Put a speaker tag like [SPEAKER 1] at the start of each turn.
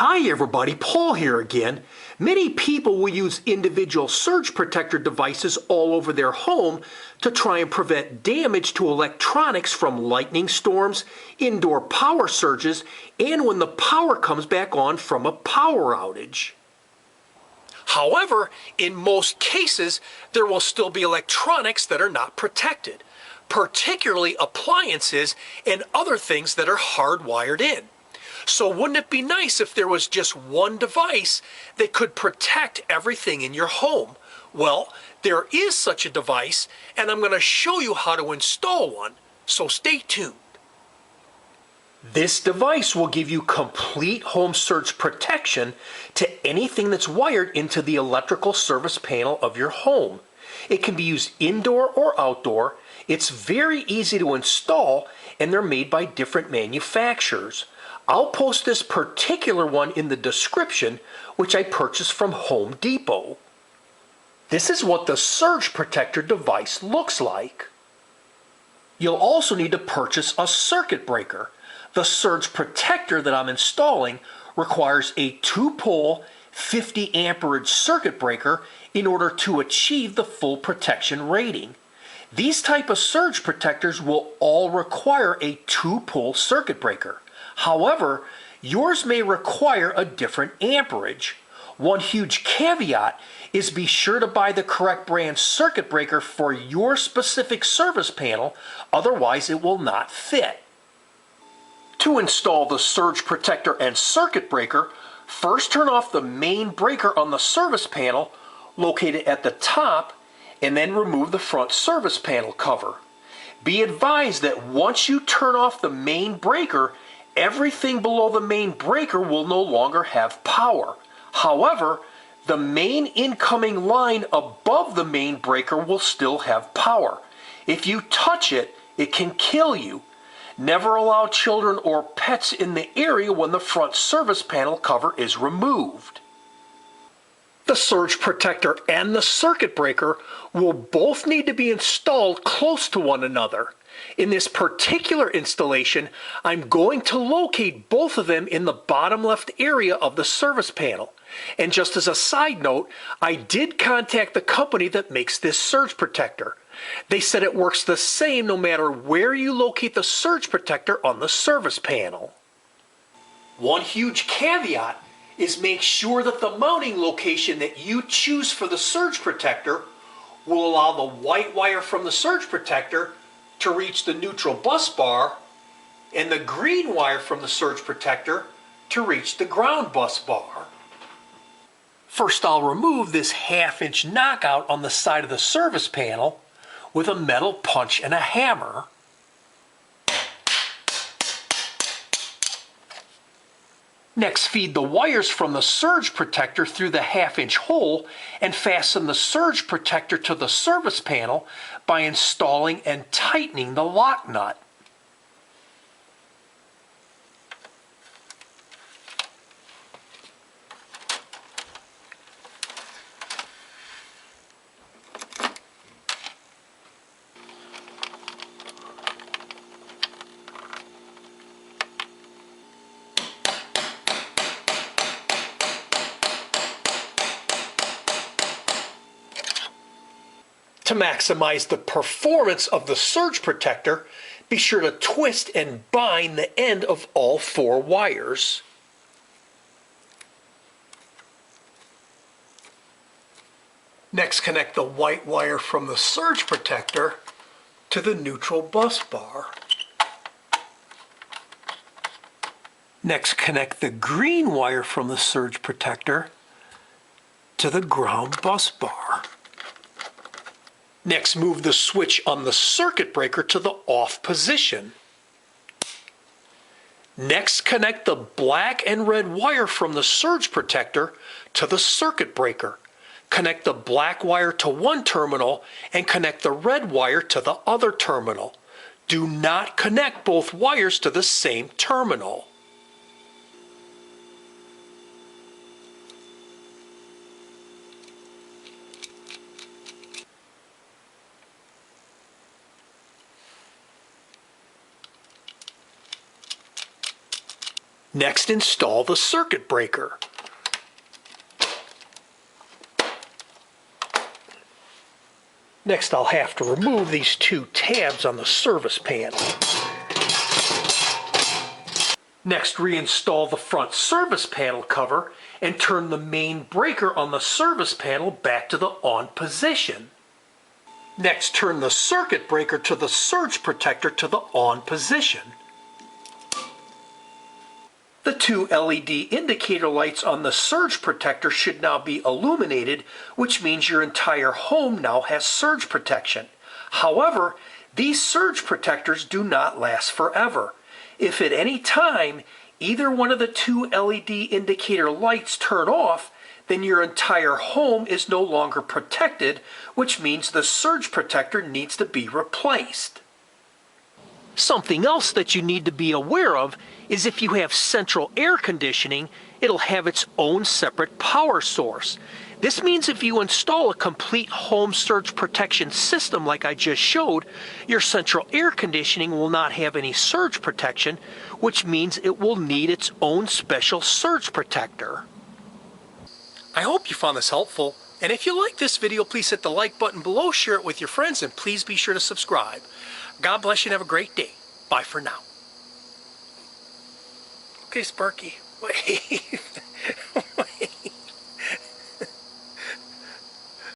[SPEAKER 1] Hi everybody, Paul here again. Many people will use individual surge protector devices all over their home to try and prevent damage to electronics from lightning storms, indoor power surges, and when the power comes back on from a power outage. However, in most cases, there will still be electronics that are not protected, particularly appliances and other things that are hardwired in. So wouldn't it be nice if there was just one device that could protect everything in your home? Well, there is such a device, and I'm going to show you how to install one, so stay tuned. This device will give you complete home surge protection to anything that's wired into the electrical service panel of your home. It can be used indoor or outdoor. It's very easy to install, and they're made by different manufacturers. I'll post this particular one in the description, which I purchased from Home Depot. This is what the surge protector device looks like. You'll also need to purchase a circuit breaker. The surge protector that I'm installing requires a 2-pole 50 amperage circuit breaker in order to achieve the full protection rating. These type of surge protectors will all require a 2-pole circuit breaker. However, yours may require a different amperage. One huge caveat is be sure to buy the correct brand circuit breaker for your specific service panel, otherwise it will not fit. To install the surge protector and circuit breaker, first turn off the main breaker on the service panel located at the top, and then remove the front service panel cover. Be advised that once you turn off the main breaker, everything below the main breaker will no longer have power. However, the main incoming line above the main breaker will still have power. If you touch it, it can kill you. Never allow children or pets in the area when the front service panel cover is removed. The surge protector and the circuit breaker will both need to be installed close to one another. In this particular installation, I'm going to locate both of them in the bottom left area of the service panel. And just as a side note, I did contact the company that makes this surge protector. They said it works the same no matter where you locate the surge protector on the service panel. One huge caveat is make sure that the mounting location that you choose for the surge protector will allow the white wire from the surge protector to reach the neutral bus bar and the green wire from the surge protector to reach the ground bus bar. First, I'll remove this 1/2-inch knockout on the side of the service panel with a metal punch and a hammer. Next, feed the wires from the surge protector through the 1/2-inch hole and fasten the surge protector to the service panel by installing and tightening the lock nut. To maximize the performance of the surge protector, be sure to twist and bind the end of all 4 wires. Next, connect the white wire from the surge protector to the neutral bus bar. Next, connect the green wire from the surge protector to the ground bus bar. Next, move the switch on the circuit breaker to the off position. Next, connect the black and red wire from the surge protector to the circuit breaker. Connect the black wire to one terminal and connect the red wire to the other terminal. Do not connect both wires to the same terminal. Next, install the circuit breaker. Next, I'll have to remove these two tabs on the service panel. Next, reinstall the front service panel cover and turn the main breaker on the service panel back to the on position. Next, turn the circuit breaker to the surge protector to the on position. The two LED indicator lights on the surge protector should now be illuminated, which means your entire home now has surge protection. However, these surge protectors do not last forever. If at any time either one of the two LED indicator lights turn off, then your entire home is no longer protected, which means the surge protector needs to be replaced. Something else that you need to be aware of is if you have central air conditioning, it'll have its own separate power source. This means if you install a complete home surge protection system like I just showed, your central air conditioning will not have any surge protection, which means it will need its own special surge protector. I hope you found this helpful, and if you like this video, please hit the like button below, share it with your friends, and please be sure to subscribe. God bless you and have a great day. Bye for now. Okay, Sparky, wait.